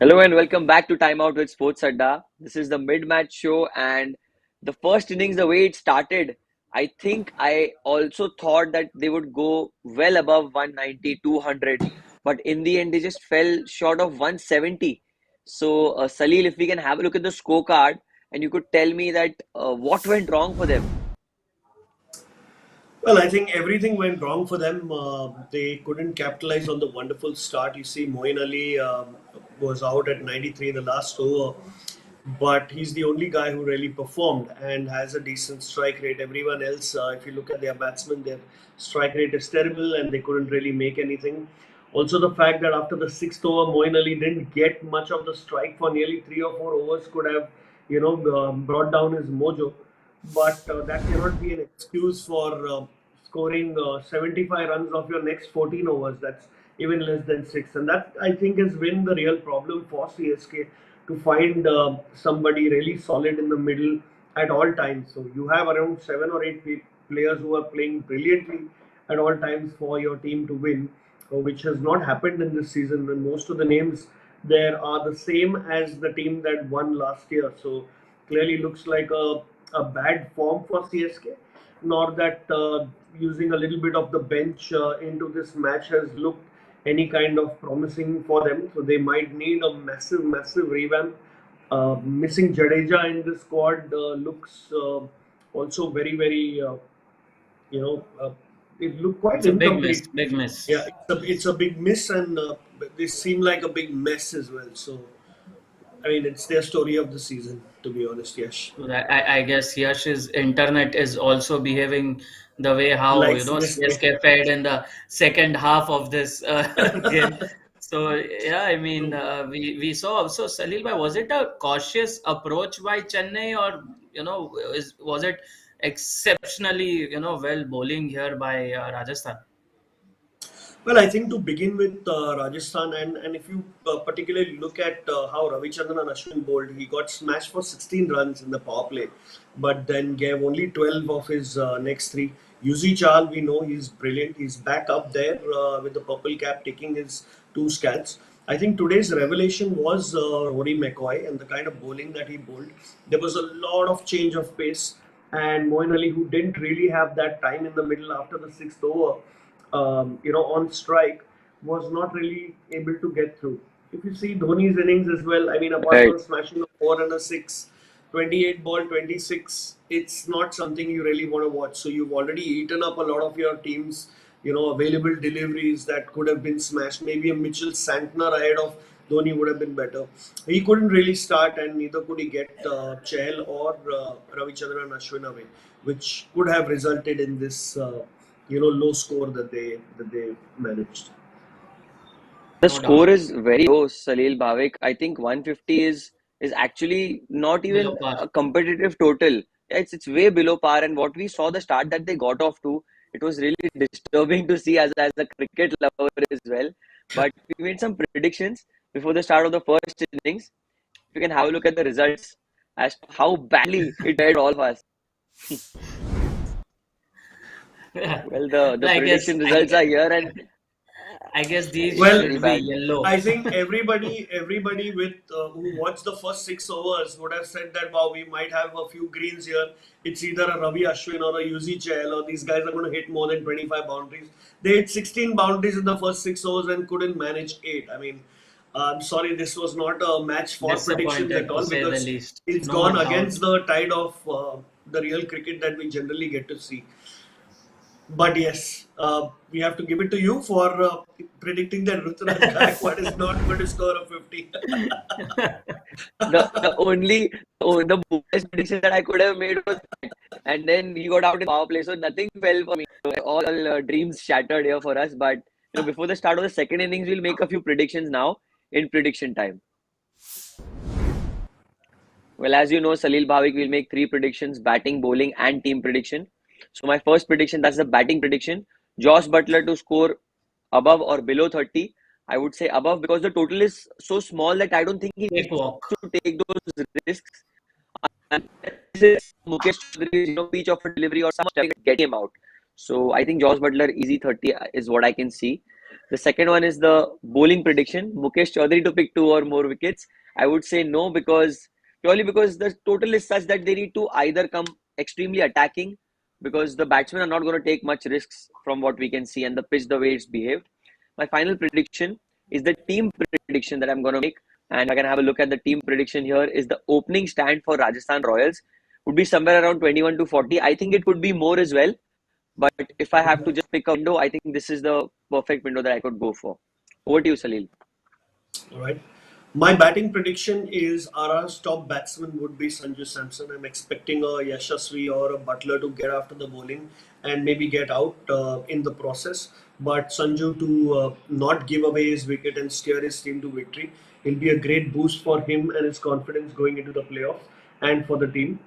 Hello and welcome back to Time Out with Sports Adda. This is the mid-match show, and the first innings, the way it started, I think I also thought that they would go well above 190, 200, but in the end they just fell short of 170. So, Salil, if we can have a look at the scorecard, and you could tell me that what went wrong for them. Well, I think everything went wrong for them. They couldn't capitalize on the wonderful start. You see, Moeen Ali was out at 93 in the last over, but he's the only guy who really performed and has a decent strike rate. Everyone else, if you look at their batsmen, their strike rate is terrible and they couldn't really make anything. Also, the fact that after the sixth over, Moeen Ali didn't get much of the strike for nearly 3 or 4 overs could have, brought down his mojo. But that cannot be an excuse for scoring 75 runs of your next 14 overs. That's even less than six. And that, I think, has been the real problem for CSK to find somebody really solid in the middle at all times. So you have around seven or eight players who are playing brilliantly at all times for your team to win, which has not happened in this season. And most of the names there are the same as the team that won last year. So clearly looks like a bad form for CSK. Nor that using a little bit of the bench into this match has looked any kind of promising for them. So they might need a massive, massive revamp. Missing Jadeja in the squad looks also very, very, you know, uh, it looked quite It's a big miss, incomplete. big miss. Yeah, it's a big miss, and they seem like a big mess as well. So, I mean, it's their story of the season, to be honest, Yash. I guess Yash's internet is also behaving the way how Like CSK. CSK fared in the second half of this game. So yeah, I mean True. we saw also Salil bhai, was it a cautious approach by Chennai, or was it exceptionally well bowling here by Rajasthan? Well, I think to begin with Rajasthan, and if you particularly look at how Ravichandran and Ashwin bowled, he got smashed for 16 runs in the power play, but then gave only 12 of his next three. Yuzi Chal, we know he's brilliant. He's back up there with the purple cap, taking his two scats. I think today's revelation was Rory McCoy and the kind of bowling that he bowled. There was a lot of change of pace, and Moeen Ali, who didn't really have that time in the middle after the sixth over, on strike, was not really able to get through. If you see Dhoni's innings as well, I mean, apart Right. from smashing a four and a six, 28 ball 26, it's not something you really want to watch. So you've already eaten up a lot of your team's, available deliveries that could have been smashed. Maybe a Mitchell Santner ahead of Dhoni would have been better. He couldn't really start, and neither could he get Chahal or Ravichandran and Ashwin away, which could have resulted in this low score that they managed. The No doubt. score is very low, Salil Bhavik. I think 150 is actually not Below even par. a competitive total. It's way below par, and what we saw the start that they got off to, it was really disturbing to see as a cricket lover as well. But we made some predictions before the start of the first innings. We can have a look at the results as to how badly it fared all of us. Yeah. Well, the I guess prediction results are here, and I guess these it's Well, very should be bad. yellow. I think everybody with who watched the first 6 overs would have said that wow, we might have a few greens here. It's either a Ravi Ashwin or a Yuzi Chahal, or these guys are going to hit more than 25 boundaries. They hit 16 boundaries in the first 6 overs and couldn't manage eight. I mean, I'm sorry, this was not a match for predictions at Disappointed to all, say the because least. it's No gone doubt. against the tide of the real cricket that we generally get to see. But yes, we have to give it to you for predicting that Ruturaj Gaikwad is not going to score a 50. The only the best prediction that I could have made was that, and then he got out in power play, so nothing fell for me. So all dreams shattered here for us. But before the start of the second innings, we'll make a few predictions now in prediction time. Well, as you know, Salil Bhavik will make three predictions: batting, bowling, and team prediction. So my first prediction, that's the batting prediction: Josh Butler to score above or below 30. I would say above because the total is so small that I don't think he needs Cakewalk. to take those risks. Unless Mukesh Chaudhary's pitch of a delivery or some getting him out. So I think Josh Butler easy 30 is what I can see. The second one is the bowling prediction. Mukesh Chaudhary to pick two or more wickets. I would say no, because purely because the total is such that they need to either come extremely attacking, because the batsmen are not going to take much risks from what we can see, and the pitch the way it's behaved. My final prediction is the team prediction that I'm going to make, and I can have a look at the team prediction here. Is the opening stand for Rajasthan Royals would be somewhere around 21 to 40. I think it could be more as well, but if I have to just pick a window, I think this is the perfect window that I could go for. Over to you, Salil. All right. My batting prediction is RR's top batsman would be Sanju Samson. I'm expecting a Yashasvi or a Butler to get after the bowling and maybe get out in the process. But Sanju to not give away his wicket and steer his team to victory will be a great boost for him and his confidence going into the playoffs and for the team.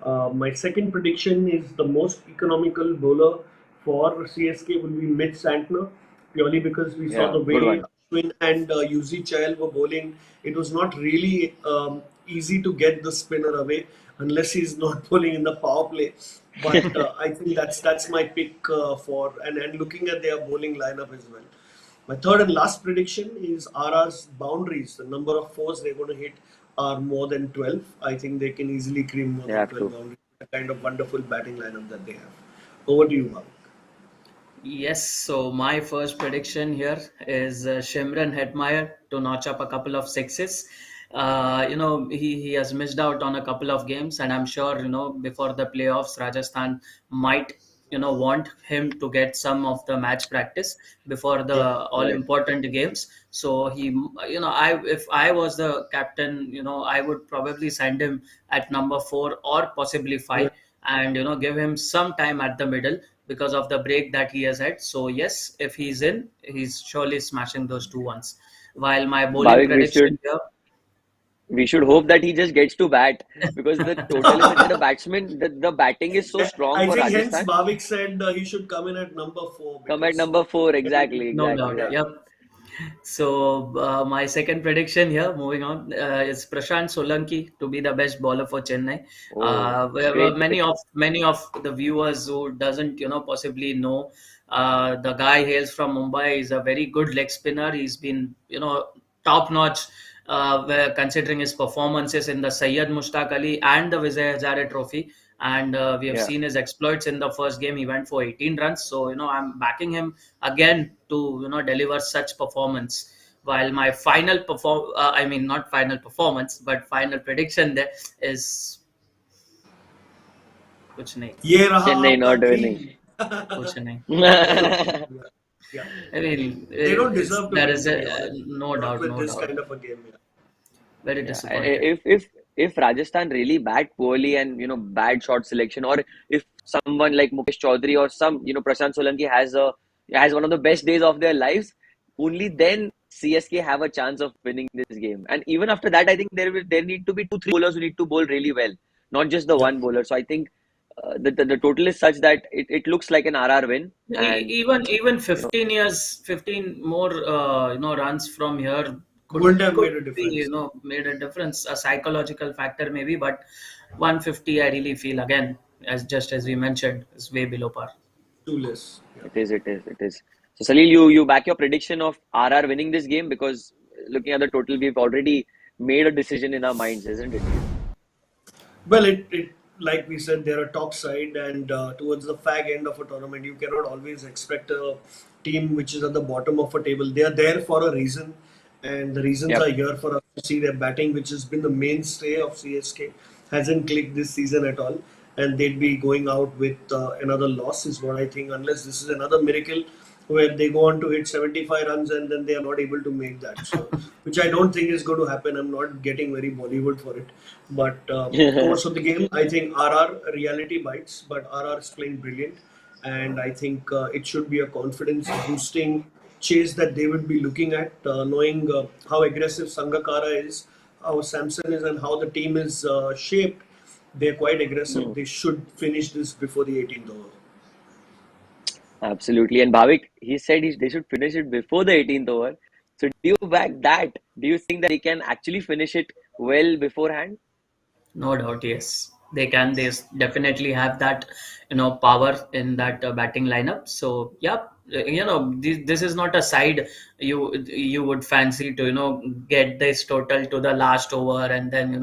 My second prediction is the most economical bowler for CSK will be Mitch Santner, purely because we saw Yeah, the good way one. Ashwin and Yuzi Chahal were bowling. It was not really easy to get the spinner away unless he's not bowling in the power play. But I think that's my pick for and looking at their bowling lineup as well. My third and last prediction is RR's boundaries. The number of fours they're going to hit are more than 12. I think they can easily cream more They than have 12 to. boundaries. The kind of wonderful batting lineup that they have. Over to you, Bhavik. Yes, so my first prediction here is Shimran Hetmeyer to notch up a couple of sixes. He has missed out on a couple of games, and I'm sure, before the playoffs, Rajasthan might, want him to get some of the match practice before the Yeah, all Right. important games. So if I was the captain, I would probably send him at number four or possibly yeah. five, and give him some time at the middle because of the break that he has had. So yes, if he's in, he's surely smashing those two ones. While my bowling Bhavik, prediction here, we should hope that he just gets to bat, because the total is such that the batsman, the batting is so strong I for think hence Rajasthan. Bhavik said he should come in at number four Come at because number four, exactly, no exactly, doubt. yeah, right. Yep. So my second prediction here, moving on, is Prashant Solanki to be the best bowler for Chennai. Oh, Where great many pick. of the viewers who doesn't possibly know, the guy hails from Mumbai. Is a very good leg spinner. He's been top notch. Considering his performances in the Syed Mushtaq Ali and the Vijay Hazare Trophy, and we have Yeah. seen his exploits in the first game. He went for 18 runs, so I'm backing him again to deliver such performance. While my I mean, not final performance, but final prediction there is कुछ नहीं, ये रहा Chennai आपका not winning. Dream. कुछ नहीं. Yeah, yeah. I mean, They don't it's deserve to there win, is to a be honest. no Not doubt, with no this doubt. kind of a game. Yeah. Very Yeah, disappointed. if Rajasthan really bat poorly and bad shot selection, or if someone like Mukesh Chaudhary or Prashant Solanki has one of the best days of their lives, only then CSK have a chance of winning this game. And even after that, I think there need to be two, three bowlers who need to bowl really well, not just the Yeah. one bowler. So I think the total is such that it looks like an RR win, and Even you know 15 more runs from here Wouldn't have could made a be difference. made a difference, a psychological factor maybe, but 150 I really feel, again, as just as we mentioned, is way below par. Too less. Yeah. it is. So Salil, you back your prediction of RR winning this game, because looking at the total, we've already made a decision in our minds, isn't it? Well, it like we said, they're a top side, and towards the fag end of a tournament, you cannot always expect a team which is at the bottom of a table. They are there for a reason, and the reasons are Yep. here for us to see their batting, which has been the mainstay of CSK, hasn't clicked this season at all, and they'd be going out with another loss, is what I think, unless this is another miracle where they go on to hit 75 runs and then they are not able to make that. So, which I don't think is going to happen. I'm not getting very Bollywood for it. But course of the game, I think RR reality bites, but RR is playing brilliant. And I think it should be a confidence boosting chase that they would be looking at, knowing how aggressive Sangakkara is, how Samson is, and how the team is shaped. They're quite aggressive. Hmm. They should finish this before the 18th over. Absolutely. And Bhavik, he said they should finish it before the 18th over. So do you back that? Do you think that they can actually finish it well beforehand? No doubt, yes. Definitely have that, power in that batting lineup. So yeah, this is not a side you would fancy to get this total to the last over and then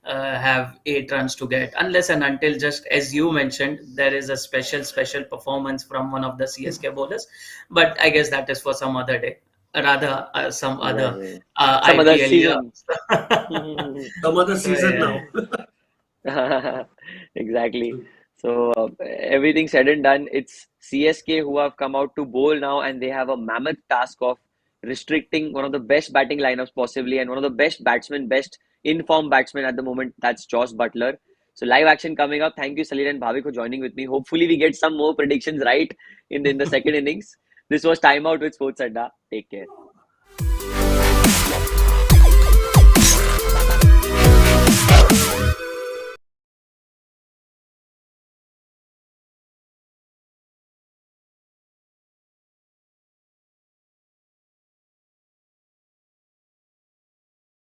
have 8 runs to get, unless and until, just as you mentioned, there is a special performance from one of the CSK bowlers. But I guess that is for some other day, rather some other Exactly. Some other IPL year. season. Some other So season yeah. now. Exactly. So everything said and done, it's CSK who have come out to bowl now, and they have a mammoth task of restricting one of the best batting lineups possibly, and one of the best batsmen, best in-form batsmen at the moment. That's Josh Butler. So live action coming up. Thank you, Salil and Bhavik, for joining with me. Hopefully, we get some more predictions right in the second innings. This was Time Out with Sports Adda. Take care.